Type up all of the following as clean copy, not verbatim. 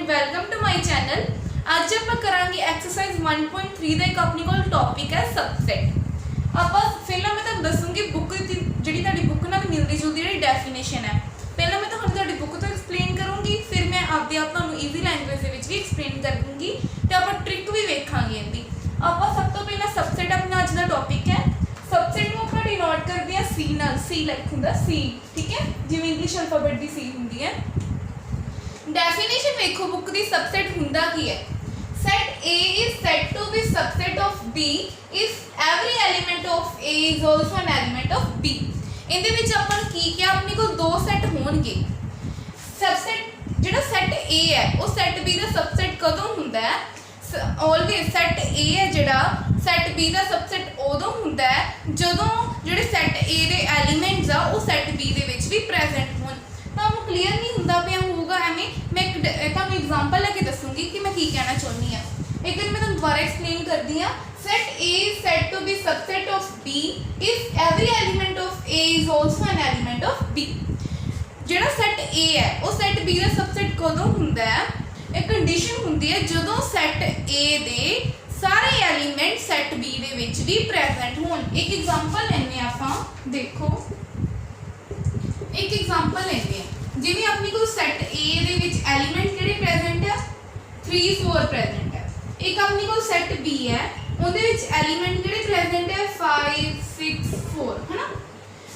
And welcome to my channel. आज आप करांगे एक्सरसाइज 1.3 का एक अपने को टॉपिक है सबसेट। आप पहला मैं तुहानू दसूंगी बुक जिहड़ी तुहाडी बुक नाल मिलदी जुलदी जिहड़ी डेफिनेशन है। पहला मैं तुहानू तुहाडी बुक तो एक्सप्लेन करूँगी, फिर मैं आपदे आप तुहानू ईजी लैंग्वेज दे विच भी एक्सप्लेन कर दूँगी ते आपां ट्रिक भी वेखांगे इहदी। आपां सब तो पहला सबसेट अपना अज दा टॉपिक है। सबसेट नूं आपां डिनोट करदे हां सी नाल। सी लाइक हुंदा सी, ठीक है, जिवें इंग्लिश अल्फाबेट दी सी हुंदी है। डेफिनेशन देखो बुक दी सबसेट हुंदा की है। Set A is said to be subset of B if every element of A is also an element of B। इहदे विच अपन की क्या अपने को दो सेट होणगे। सबसेट जिहड़ा सेट A है वो सेट B दा सबसेट कदों हुंदा है? ऑलवेज सेट A है जिहड़ा सेट B दा सबसेट उदों हुंदा है जदों जिहड़े सेट A दे एलीमेंट्स आ वो सेट B दे विच भी प्रेजेंट होण। तो क्लीयर नहीं होंदा पिया होगा एवें। मैं तुहानू एग्जांपल लेके दसूंगी कि मैं की कहना चाहनी हां। एक दिन मैं तुहानू दोबारा एक्सप्लेन करदी हां। Set A is said to be subset of B if every element of A is also an element of B। जिहड़ा सेट A है वो सेट B दा सबसेट कदों हुंदा है? एक कंडीशन हुंदी है जदों सेट A दे सारे एलीमेंट सेट B दे विच भी प्रेजेंट होण। एक एग्जांपल लेने आपां, देखो एक एग्जांपल लेंगे जिवें अपनी को सेट A दे विच एलीमेंट किहड़े प्रेजेंट है? 3 4 प्रेजेंट है। एक अपनी को सेट B है उहदे विच एलीमेंट किहड़े प्रेजेंट है? 5 6 4, है ना।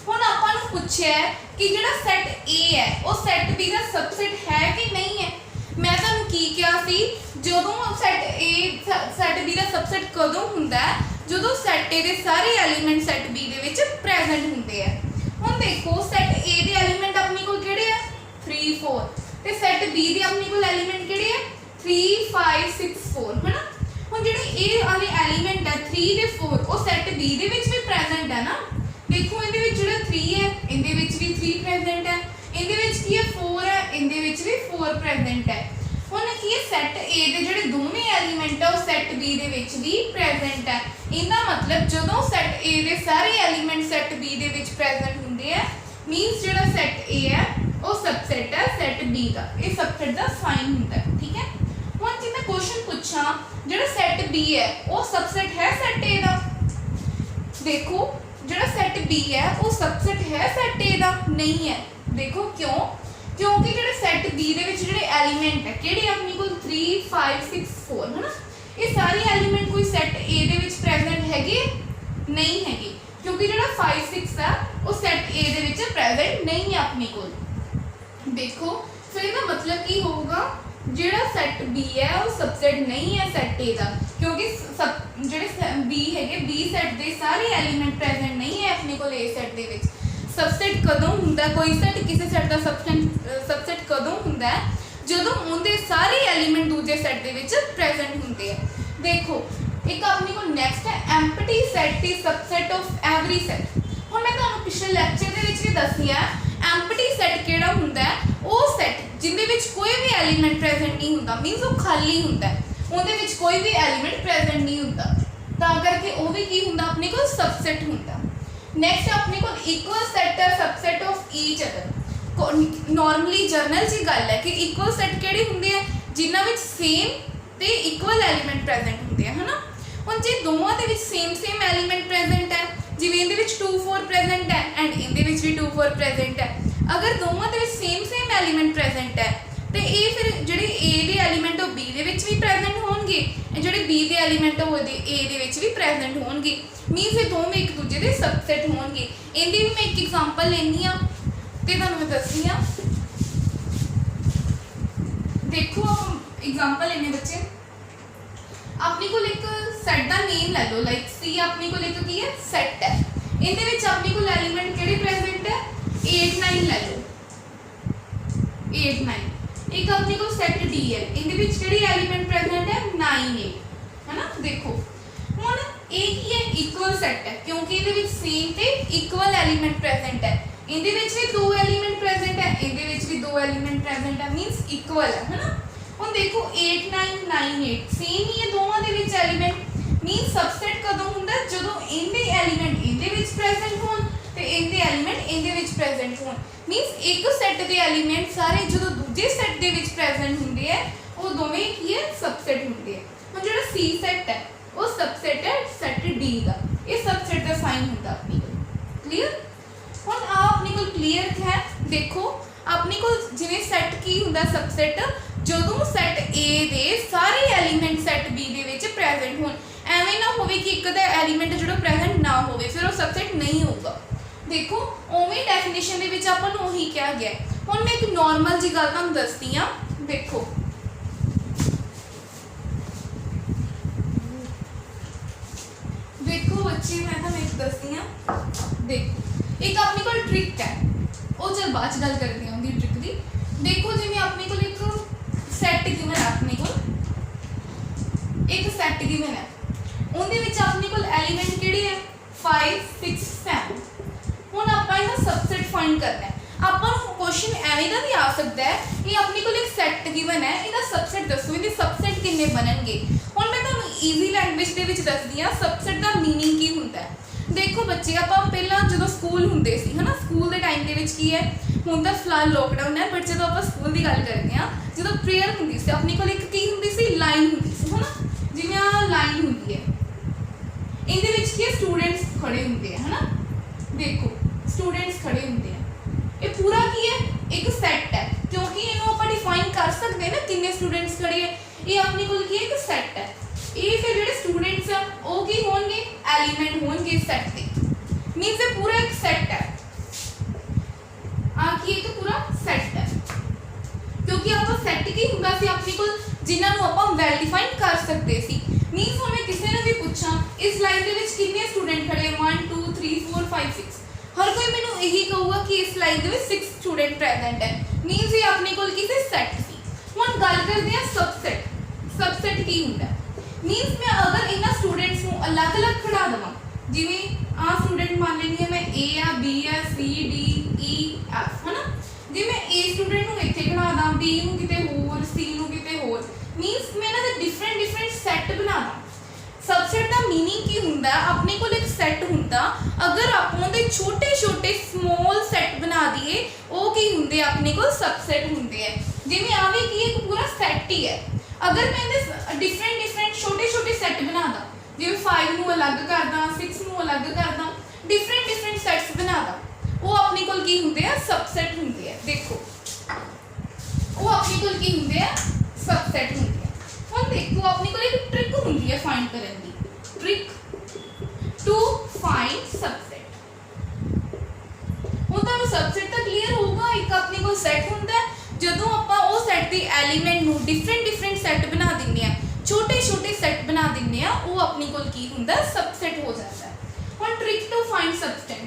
हुण आपां नूं पुछिआ है कि जिहड़ा सेट A है वो सेट B दा सबसेट है कि नहीं है। मैं तुहानूं की कहा सी जदों सेट B दा सबसेट कदों हुंदा है? जदों सेट A दे सारे एलीमेंट सेट B दे विच प्रेजेंट हुंदे हैं। हुण देखो सेट A दे एलीमेंट अपने कोल किहड़े है? 3 4 ते सेट B दे अपने कोल एलीमेंट किहड़े है? 3 5 6 4, है ना। हुण जिहड़े A वाले एलीमेंट है 3 ते 4 वो सेट B दे विच भी प्रेजेंट है ना। देखो इहदे विच जिहड़ा 3 है इहदे विच भी 3 प्रेजेंट है, इहदे विच की है 4 है, इहदे विच भी 4 प्रेजेंट है। हुण की है सेट A दे जिहड़े दोवें एलीमेंट है वो सेट B दे विच भी प्रेजेंट है। इहदा मतलब जदों सेट A दे सारे एलीमेंट सेट B दे विच प्रेजेंट हुंदे है मीनस जिहड़ा सेट A है वो सबसेट है सेट B दा। ये सबसेट दा साइन हुंदा है, ठीक है। हुण जे मैं क्वेश्चन पूछां जिहड़ा सेट B है वो सबसेट है सेट A दा? देखो जिहड़ा सेट B है वो सबसेट है सेट A दा? नहीं है। देखो क्यों? क्योंकि जिहड़े सेट B दे विच जिहड़े एलीमेंट है किहड़े अपनी कोल 3 5 6 4, है ना। ये सारे एलीमेंट कोई सेट A दे विच प्रेजेंट हैगे? नहीं हैगे, क्योंकि जिहड़ा 5 6 है वो सेट A दे विच प्रेजेंट नहीं है अपने कोल। देखो फिर इसका मतलब की होगा जिहड़ा सेट B है वो सबसेट नहीं है सेट A दा, क्योंकि सब जिहड़े B हैगे B सेट दे सारे एलीमेंट प्रेजेंट नहीं है अपने कोल A set they which. Subset कदों हुंदा? कोई सेट किसी सेट दा सबसेट कदों हुंदा है? जदों उनके सारे एलीमेंट दूजे सेट दे विच प्रेजेंट हुंदे हैं। देखो एक अपने को नेक्स्ट है empty set is subset of every set. हुण मैं तुहानूं पिछले लेक्चर दे विच भी दस्सिआ एम्प्टी सेट किहड़ा हुंदा है? वो सेट जिंदे विच कोई भी एलीमेंट प्रेजेंट नहीं हुंदा, मीनस वो खाली हुंदा है, उहदे विच कोई भी एलीमेंट प्रेजेंट नहीं हुंदा, तां करके वो भी की हुंदा अपने को सबसेट हुंदा। नेक्स्ट अपने को इक्वल सेट है subset of each other. Normally general जी गल है कि इक्वल सेट किहड़े हुंदे हैं? जिन्हां विच सेम ते इक्वल एलीमेंट प्रेजेंट हुंदे हैं, है ना। हुण जे दोवां दे विच सेम एलीमेंट प्रेजेंट है, जिवें इहदे विच 2 4 प्रेजेंट है एंड इहदे विच भी 2 4 प्रेजेंट है, अगर दोवां दे विच सेम एलीमेंट प्रेजेंट है तो ये फिर जिहड़े A दे एलीमेंट वो B दे विच भी प्रेजेंट होणगे, जिहड़े B दे एलीमेंट वो A दे विच भी प्रेजेंट होणगे। मीनस ये दोवें एक दूजे दे सबसेट होणगे। इहदी भी मैं एक एग्जांपल लैनी आ ते तुहानूं मैं दस्सदी आ। देखो एग्जांपल लेने बच्चे अपने को एक सेट का नेम ले लो, लाइक C अपने को एक की है सेट है। इहदे विच अपने को एलीमेंट किहड़े प्रेजेंट है? 8 9 ले लो, 8 9। एक अपने को सेट D है, इहदे विच किहड़ी एलीमेंट प्रेजेंट है? 9 8, है ना। देखो हुण एक ही है इक्वल सेट है क्योंकि इहदे विच सेम ते इक्वल एलीमेंट प्रेजेंट है। इहदे विच भी 2 एलीमेंट प्रेजेंट है, इहदे विच भी 2 एलीमेंट प्रेजेंट है, मींस इक्वल है ना। हुण देखो 8 9 9 8 सेम ही है दोवां दे विच एलीमेंट। मींस सबसेट कदों हुंदा? जदों इहदे एलीमेंट इहदे विच प्रेजेंट होण ते इहदे एलीमेंट इहदे विच प्रेजेंट होण। मींस एक सेट दे एलीमेंट सारे जदों दूजे सेट दे विच प्रेजेंट हुंदे है ਉਹ ਦੋਵੇਂ ਕੀ ਹੈ सबसेट ਹੁੰਦੇ ਆ। ਹੁਣ ਜਿਹੜਾ C ਸੈਟ ਹੈ ਉਹ सबसेट है सैट D ਦਾ, ਇਹ सबसेट ਦਾ ਸਾਈਨ ਹੁੰਦਾ ਆਪਣੀ ਕੋਲ। ਕਲੀਅਰ? ਹੁਣ ਆ ਆਪਣੀ ਕੋਲ ਕਲੀਅਰ ਹੈ। ਦੇਖੋ ਆਪਣੀ ਕੋਲ ਜਿਵੇਂ ਸੈਟ ਕੀ ਹੁੰਦਾ सबसेट, ਜਦੋਂ ਸੈਟ A ਦੇ ਸਾਰੇ ਐਲੀਮੈਂਟ ਸੈਟ B ਦੇ ਵਿੱਚ ਪ੍ਰੈਜ਼ੈਂਟ ਹੋਣ। ਐਵੇਂ ਨਾ ਹੋਵੇ ਕਿ ਇੱਕ ਦਾ ਐਲੀਮੈਂਟ ਜਿਹੜਾ ਪ੍ਰੈਜ਼ੈਂਟ ਨਾ ਹੋਵੇ, ਫਿਰ ਉਹ सबसेट ਨਹੀਂ ਹੋਊਗਾ। देखो उवें डेफिनेशन दे विच आपां नूं ओही कहा गया। हुण मैं एक नॉर्मल जी गल तुहानूं दसदी हां। देखो देखो बच्चे मैं तुहानूं एक दसदी हां। देखो एक अपने कोल ट्रिक है, वो चल बाद च गल करदे हां उहदी ट्रिक दी। देखो जिवें अपने कोल एक सैट गिवन है, अपने कोल एक सैट गिवन है, उहदे विच अपने कोल एलीमेंट किहड़े है 5 6 7। ਹੁਣ ਆਪਾਂ ਇਹਦਾ सबसेट फाइंड करना है। ਆਪਾਂ ਨੂੰ क्वेश्चन ਐਵੇਂ ਦਾ ਵੀ ਆ ਸਕਦਾ ਹੈ ਕਿ ਆਪਣੀ ਕੋਲ ਇੱਕ ਸੈਟ ਗਿਵਨ ਹੈ, ਇਹਦਾ सबसेट ਦੱਸੋ, ਇਹਦੇ सबसेट ਕਿੰਨੇ ਬਣਨਗੇ। ਹੁਣ ਮੈਂ ਤੁਹਾਨੂੰ ਈਜ਼ੀ ਲੈਂਗੁਏਜ ਦੇ ਵਿੱਚ ਦੱਸਦੀ ਹਾਂ सबसेट ਦਾ ਮੀਨਿੰਗ ਕੀ ਹੁੰਦਾ ਹੈ। ਦੇਖੋ ਬੱਚੇ ਆਪਾਂ ਪਹਿਲਾਂ ਜਦੋਂ ਸਕੂਲ ਹੁੰਦੇ ਸੀ ਹਨਾ, ਸਕੂਲ ਦੇ ਟਾਈਮ ਦੇ ਵਿੱਚ ਕੀ ਹੈ, ਹੁਣ ਤਾਂ ਫਿਲਹਾਲ ਲੋਕਡਾਊਨ ਹੈ, ਬਟ ਜਦੋਂ ਆਪਾਂ ਸਕੂਲ ਦੀ ਗੱਲ ਕਰਦੇ ਹਾਂ, ਜਦੋਂ ਪ੍ਰੇਅਰ ਹੁੰਦੀ ਸੀ ਆਪਣੀ ਕੋਲ ਇੱਕ ਕੀ ਹੁੰਦੀ ਸੀ, ਲਾਈਨ ਹੁੰਦੀ ਸੀ ਹਨਾ। ਜਿਵੇਂ ਆ ਲਾਈਨ ਹੁੰਦੀ ਹੈ, ਇਹਦੇ ਵਿੱਚ ਕੀ ਸਟੂਡੈਂਟਸ ਖੜੇ ਹੁੰਦੇ ਆ ਹਨਾ। देखो स्टूडेंट्स खड़े होंगे हैं, ये पूरा की है एक सैट है, क्योंकि इन्हों आप डिफाइन कर सकते हैं ना कितने स्टूडेंट्स खड़े हैं। ये अपनी कोल की एक सैट है, ये फिर जो स्टूडेंट्स है वो की होंगे एलीमेंट होंगे सैट के, मीनस ये पूरा एक सैट है। की एक पूरा सैट है, क्योंकि आप सैट की होंदा सी अपनी कोल जिन्हां नूं आपां वेल डिफाइन कर सकते सी। मीनस हुण मैं किसी ने भी पूछा इस लाइन दे विच कितने स्टूडेंट खड़े 1 2 3 4 5 6, हर कोई मैनू यही कहूगा कि इस लाइन दे विच 6 स्टूडेंट प्रेजेंट है, मीनस ये अपने कोल किसी सैट सी। हुण गल करदे हां सबसेट। सबसेट की हुंदा है, मीनस मैं अगर इन्हां स्टूडेंट्स नूं अलग-अलग खड़ा दवां, जिवें आ स्टूडेंट मान लेनी है मैं A uh B uh C D E F है ना, जे मैं A स्टूडेंट नूं इत्थे खड़ा दा, B नूं किते होर, C नूं किते होर, मीनस मैं इन्हां दे डिफरेंट सैट बना दा। सबसेट का मीनिंग की हुंदा है, अपने कोल एक सैट हुंदा, अगर आप उहदे छोटे-छोटे स्मॉल सैट बना दिए वो की हुंदे अपने कोल सबसेट हुंदे है। जिवें आ भी की एक पूरा सैट ही है, अगर मैं इहदे डिफरेंट छोटे-छोटे सैट बना दा, जिवें 5 नूं अलग कर दा, 6 नूं अलग कर दा, डिफरेंट सैट्स बना दा, वो अपने कोल की हुंदे है सबसेट हुंदे है। देखो वो अपने कोल की हुंदे है सबसेट हुंदे है। हुण देखो अपने कोल एक ट्रिक हुंदी है फाइंड करन दी, ट्रिक टू फाइंड सबसेट। हुण तुहानूं सबसेट तां क्लीयर होगा, एक अपने कोल सैट हुंदा है, जदों आपां उस सैट दे एलीमेंट नूं डिफरेंट सैट बना दिंदे आ, छोटे सैट बना दिंदे आ, वो अपने कोल की हुंदा सबसेट हो जाता है। हुण ट्रिक टू फाइंड सबसेट,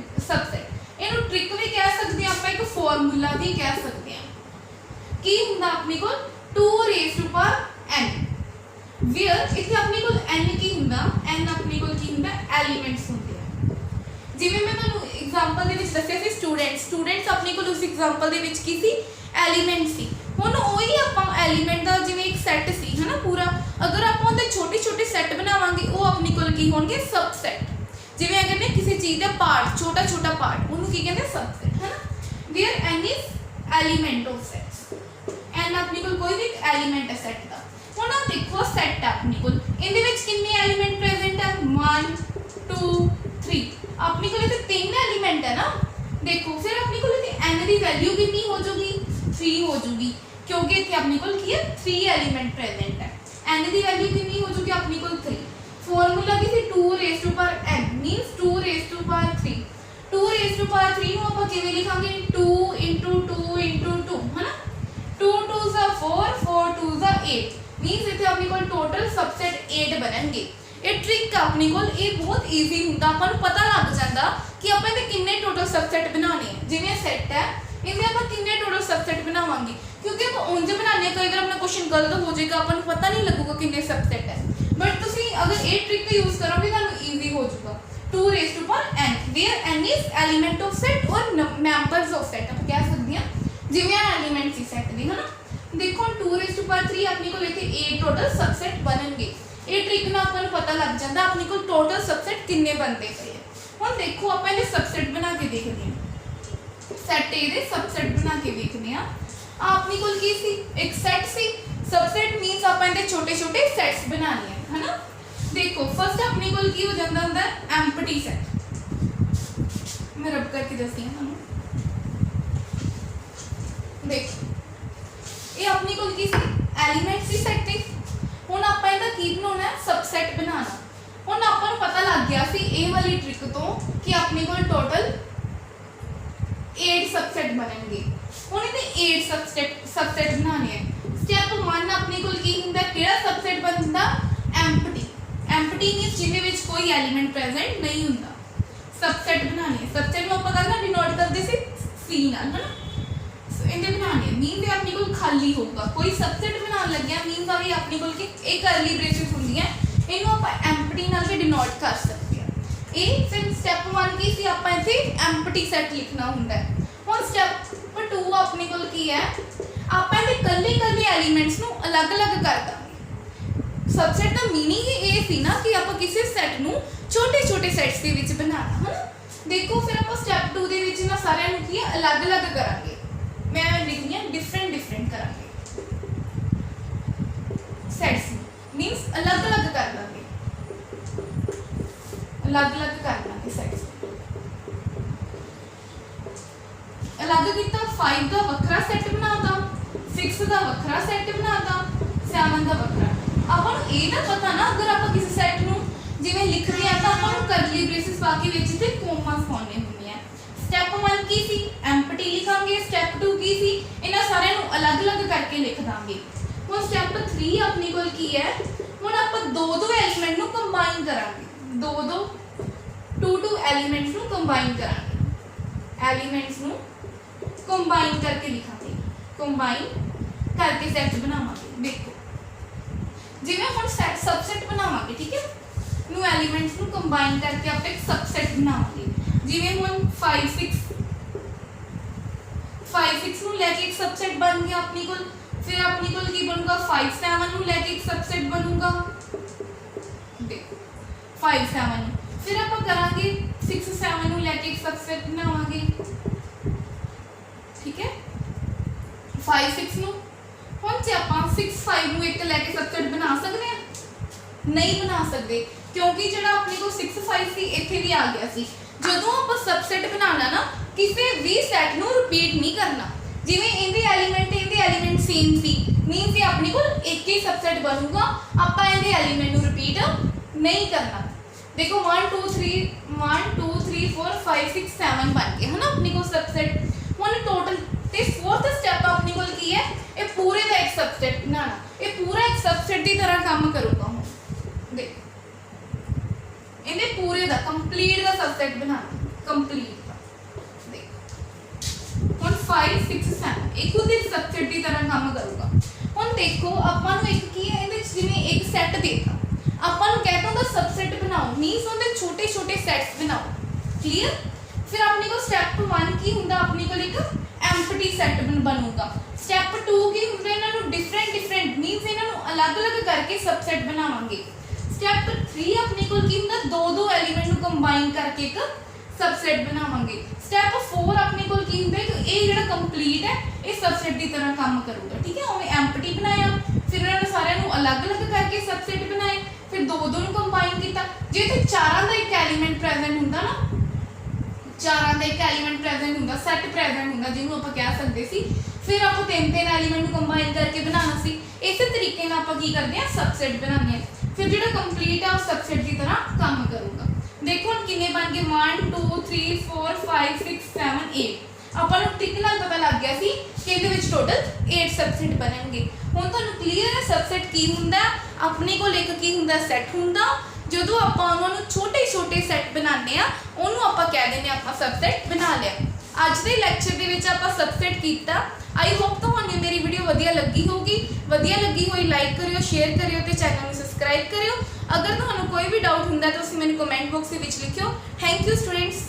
इहनूं ट्रिक भी कह सकदे आ, आपां एक फार्मूला भी कह सकदे आ। की हुंदा अपने कोल 2 raise to power n, where इत्थे अपने कोल n की हुंदा, n अपने कोल की हुंदा एलीमेंट्स हुंदे आ। जिवें मैं तुहानूं एग्जांपल दे विच दस्सिया सी स्टूडेंट्स अपने कोल उस एग्जांपल दे विच की सी एलीमेंट सी। हुण ओही आपां एलीमेंट दा जिवें एक सैट सी है ना पूरा, अगर आपां उहदे छोटे सैट बनावांगे वो अपने कोल की होणगे सबसेट। जिवें अगर ने किसी चीज़ दा पार्ट छोटा पार्ट उहनूं की कहंदे सबसेट है ना, where n is element of sets, n अपने कोल कोई भी एलीमेंट है सैट दा। हुण आ देखो सैट है अपने कोल, इहदे विच कितने एलीमेंट प्रेजेंट है 1 2 3, अपने कोल इत्थे 3 एलीमेंट है ना। देखो फिर अपने कोल इत्थे n दी वैल्यू कितनी हो जाएगी 3 हो जाएगी, क्योंकि इत्थे अपने कोल की है 3 एलीमेंट प्रेजेंट है, n दी वैल्यू कितनी हो जाएगी अपने कोल 3। फार्मूला की थी 2 raise to power n means 2 raise to power 3। 2 raise to power 3 ਨੂੰ ਆਪਾਂ ਕਿਵੇਂ ਲਿਖਾਂਗੇ 2 * 2 * 2 है ना, 2 2s are 4 4 2s are 8, means इत्थे अपने कोल टोटल सबसेट 8 बनणगे। ये ट्रिक अपने कोल ये बहुत ईजी हुंदा, आपां नूं पता लग जांदा कि आपां इहदे किन्ने टोटल सबसेट बनाने हैं। जिवें सेट है इहदे आपां किन्ने टोटल सबसेट बनावांगे, क्योंकि आपां उंज बनाने कई बार अपना क्वेश्चन गलत हो जाएगा, आपां नूं पता नहीं लगूगा किन्ने सबसेट है, बट तुसीं अगर ये ट्रिक यूज करोगे तुहानूं ईजी हो जाएगा। 2 raise to power n, where n is element of set और मेंबर्स ऑफ सेट, आप कह सकते हैं जिवें एलीमेंट सी सेट दे है ना। देखो 2 रेज़ टू पावर 3 अपने को इत्थे 8 टोटल सबसेट बनणगे। ये ट्रिक नाल आपां नूं पता लग जांदा अपने को टोटल सबसेट किन्ने बनते पे है। हुण देखो आपां इहदे सबसेट बना के देखदे हां, सैट ए दे सबसेट बना के देखदे हां। अपने कोल की सी एक सैट सी, सबसेट मीनस आप इहदे छोटे छोटे सैट्स बनाने है ना। देखो फर्स्ट अपने कोल की हो जाता होंदा एम्प्टी सैट, मैं रब करके दसदी हां तुहानूं। देखो ये अपने कोल की सी एलीमेंट्स सी सैट थे, हुण आपां इहदा की बनाउणा है सबसेट बनाना। हुण आपां नूं पता लग गया सी ए वाली ट्रिक तो कि अपने कोल टोटल 8 सबसेट बनणगे। हुण इहदे 8 सबसेट बनाने हैं। स्टैप 1 अपने कोल की हुंदा, किहड़ा सबसेट बनदा एम्प्टी। एम्प्टी मीनस जिहदे विच कोई एलीमेंट प्रेजेंट नहीं हुंदा। सबसेट बनाने हैं, सबसेट नूं आपां कहना डिनोट करदे सी सी नाल, है ना। सो इहदे बनाने मीन अपने कोल खाली होगा, कोई सबसेट बनाने लगे मीन आ अपने कोल की एक करली ब्रेसेस होंदियां, इहनूं आपां एम्प्टी नाल भी डिनोट कर सकते हैं। ए फिर स्टैप 1 की सी आपां इत्थे एम्प्टी सेट लिखना हुंदा है। हुण स्टैप 2 अपने कोल की है, आपां इहदे कल्ले कल्ले एलीमेंट्स नूं अलग-अलग कर दांगे। सबसेट दा मीनिंग ही ये सी ना कि आपां किसी सेट नूं छोटे-छोटे सेट्स दे विच बनाना, है ना। देखो फिर आपां स्टैप 2 दे विच ना सारिਆਂ ਨੂੰ ਕੀ अलग-अलग करांगे। मैं लिखनी है डिफरेंट करांगे सेट्स मींस अलग-अलग कर लांगे, अलग-अलग कर लांगे सेट्स। अलग किता 5 का वखरा सेट बनाता, 6 का वखरा सेट बनाता, 7 का वखरा। ਆਪਾਂ ਨੂੰ ਇਹ ਨਾ ਪਤਾ ਨਾ अगर ਆਪਾਂ ਕਿਸੇ सेट ਨੂੰ ਜਿਵੇਂ ਲਿਖਦੇ ਆ ਤਾਂ ਆਪਾਂ ਨੂੰ ਕਰਲੀ ਬ੍ਰੇਸਿਸ ਪਾ ਕੇ ਵਿੱਚ ਤੇ ਕੋਮਾਸ ਪਾਉਣੇ ਹੁੰਦੇ ਆ। स्टैप 1 की सी एम्प्टी लिखांगे, स्टैप 2 की सी इन्हां सारिਆਂ ਨੂੰ अलग-अलग करके लिख दांगे। ਹੁਣ स्टैप 3 अपने कोल की है, ਹੁਣ ਆਪਾਂ ਦੋ एलिमेंट ਨੂੰ कंबाइन करांगे, टू एलिमेंट्स ਨੂੰ कंबाइन करांगे, एलिमेंट्स ਨੂੰ कंबाइन करके लिखांगे, कंबाइन करके सेट बनावांगे। देखो जिवें हुण सेट सबसेट बनावांगे, ठीक है, न्यू एलिमेंट्स ਨੂੰ कंबाइन करके आप एक सबसेट बनावांगे। जिवें हुण 5 6 ਨੂੰ ਲੈ ਕੇ ਇੱਕ सबसेट बन गया अपने कोल। फिर अपने कोल की बनूगा 5 7 ਨੂੰ ਲੈ ਕੇ ਇੱਕ सबसेट बनूगा, देखो 5 7। फिर ਆਪਾਂ ਕਰਾਂगे 6 7 ਨੂੰ ਲੈ ਕੇ ਇੱਕ सबसेट ਬਣਾਵਾਂਗੇ, ठीक है। 5 6 ਨੂੰ ਹੁਣ ਜੇ ਆਪਾਂ 6 5 ਨੂੰ ਇੱਕ ਲੈ ਕੇ सबसेट ਬਣਾ ਸਕਦੇ ਹਾਂ? नहीं बना सकते, क्योंकि ਜਿਹੜਾ अपने को 6 5 ਸੀ ਇੱਥੇ ਵੀ ਆ ਗਿਆ ਸੀ। ਜਦੋਂ ਆਪਾਂ सबसेट ਬਣਾਉਣਾ ਨਾ ਕਿਸੇ ਵੀ ਸੈਟ ਨੂੰ ਰਿਪੀਟ ਨਹੀਂ ਕਰਨਾ। ਜਿਵੇਂ ਇਹਦੇ ਐਲੀਮੈਂਟ ਸੇਮ ਸੀ ਮੀਨਸ ਇਹ ਆਪਣੇ ਕੋਲ ਇੱਕ ਹੀ सबसेट ਬਣੂਗਾ, ਆਪਾਂ ਇਹਦੇ ਐਲੀਮੈਂਟ ਨੂੰ ਰਿਪੀਟ नहीं करना। देखो 1 2 3 4 5 6 7 बन गए, है ना अपने को सबसेट। ਹੁਣ टोटल ਤੇ फोर्थ स्टेप अपने ਕੋਲ ਕੀ ਹੈ, ਇਹ ਪੂਰੇ ਦਾ ਇੱਕ सबसेट ਬਣਾਉਣਾ। ਇਹ ਪੂਰਾ ਇੱਕ सबसेट ਦੀ ਤਰ੍ਹਾਂ ਕੰਮ ਕਰੂਗਾ। ਹੁਣ देख इन्हें पूरे दा कंप्लीट दा सबसेट बनाना, कंप्लीट दा। देख हुण 5 6 7 एक खुद एक सबसेट की तरह काम करूगा। हुण देखो आपां नूं एक की है, इहदे विच जिवें एक सेट देता, आपां नूं कहता हुंदा सबसेट बनाओ मींस उहदे छोटे छोटे सेट्स बनाओ, क्लियर। फिर अपने को स्टेप 1 की हुंदा, अपने को एक एम्प्टी सेट बनूगा। स्टेप 2 की हुंदा, इन्हां नूं डिफरेंट मींस इन्हां नूं अलग-अलग करके सबसेट बनावांगे। स्टेप 3 अपने को की हुंदा, दो एलिमेंट ਨੂੰ ਕੰਬਾਈਨ ਕਰਕੇ ਇੱਕ सबसेट ਬਣਾਵਾਂਗੇ। स्टेप 4 अपने को की हुंदा कि ਇਹ ਜਿਹੜਾ ਕੰਪਲੀਟ ਹੈ ਇਹ सबसेट ਦੀ ਤਰ੍ਹਾਂ ਕੰਮ ਕਰੂਗਾ, ठीक है। ਉਵੇਂ एम्प्टी बनाया, फिर ਇਹਨਾਂ ਨੂੰ ਸਾਰਿਆਂ ਨੂੰ ਅਲੱਗ-ਅਲੱਗ ਕਰਕੇ सबसेट ਬਣਾਏ, फिर ਦੋ ਨੂੰ ਕੰਬਾਈਨ ਕੀਤਾ। ਜੇ ਤੇ ਚਾਰਾਂ ਦਾ ਇੱਕ ਐਲੀਮੈਂਟ ਪ੍ਰੈਜ਼ੈਂਟ ਹੁੰਦਾ ਨਾ, ਚਾਰਾਂ ਦਾ ਇੱਕ ਐਲੀਮੈਂਟ ਪ੍ਰੈਜ਼ੈਂਟ ਹੁੰਦਾ, ਸੈਟ ਪ੍ਰੈਜ਼ੈਂਟ ਹੁੰਦਾ ਜਿਹਨੂੰ ਆਪਾਂ ਕਹਿ ਸਕਦੇ ਸੀ, फिर आप तीन एलिमेंट ਨੂੰ ਕੰਬਾਈਨ ਕਰਕੇ बनाना सी। इस तरीके ਨਾਲ ਆਪਾਂ ਕੀ ਕਰਦੇ ਆ, सबसेट बनाने ਆ। फिर जो कंप्लीट है वो सबसेट की तरह काम करूँगा। देखो हम किन्ने बन गए 1 2 3 4 5 6 7 8। अपन टिक नाल पता लग गया सी कि इहदे विच टोटल 8 सबसेट बनेंगे। हुण तुहानूं क्लीयर है सबसेट की हुंदा, अपने कोल एक की हुंदा सेट हुंदा। ਜਦੋਂ ਆਪਾਂ ਉਹਨਾਂ ਨੂੰ ਛੋਟੇ ਸੈੱਟ ਬਣਾਉਂਦੇ ਆ ਉਹਨੂੰ ਆਪਾਂ ਕਹਿ ਦਿੰਦੇ ਆ ਆਪਾਂ सबसेट ਬਣਾ ਲਿਆ। ਅੱਜ ਦੇ ਲੈਕਚਰ ਦੇ ਵਿੱਚ ਆਪਾਂ सबसेट ਕੀਤਾ। आई होप ਤੁਹਾਨੂੰ ਮੇਰੀ ਵੀਡੀਓ ਵਧੀਆ ਲੱਗੀ ਹੋਊਗੀ। ਵਧੀਆ ਲੱਗੀ ਹੋਈ ਲਾਈਕ ਕਰਿਓ, ਸ਼ੇਅਰ ਕਰਿਓ ਤੇ ਚੈਨਲ ਨੂੰ ਸਬਸਕ੍ਰਾਈਬ ਕਰਿਓ। ਅਗਰ ਤੁਹਾਨੂੰ ਕੋਈ ਵੀ ਡਾਊਟ ਹੁੰਦਾ ਤਾਂ ਤੁਸੀਂ ਮੈਨੂੰ ਕਮੈਂਟ ਬਾਕਸ ਦੇ ਵਿੱਚ ਲਿਖਿਓ। Thank you students.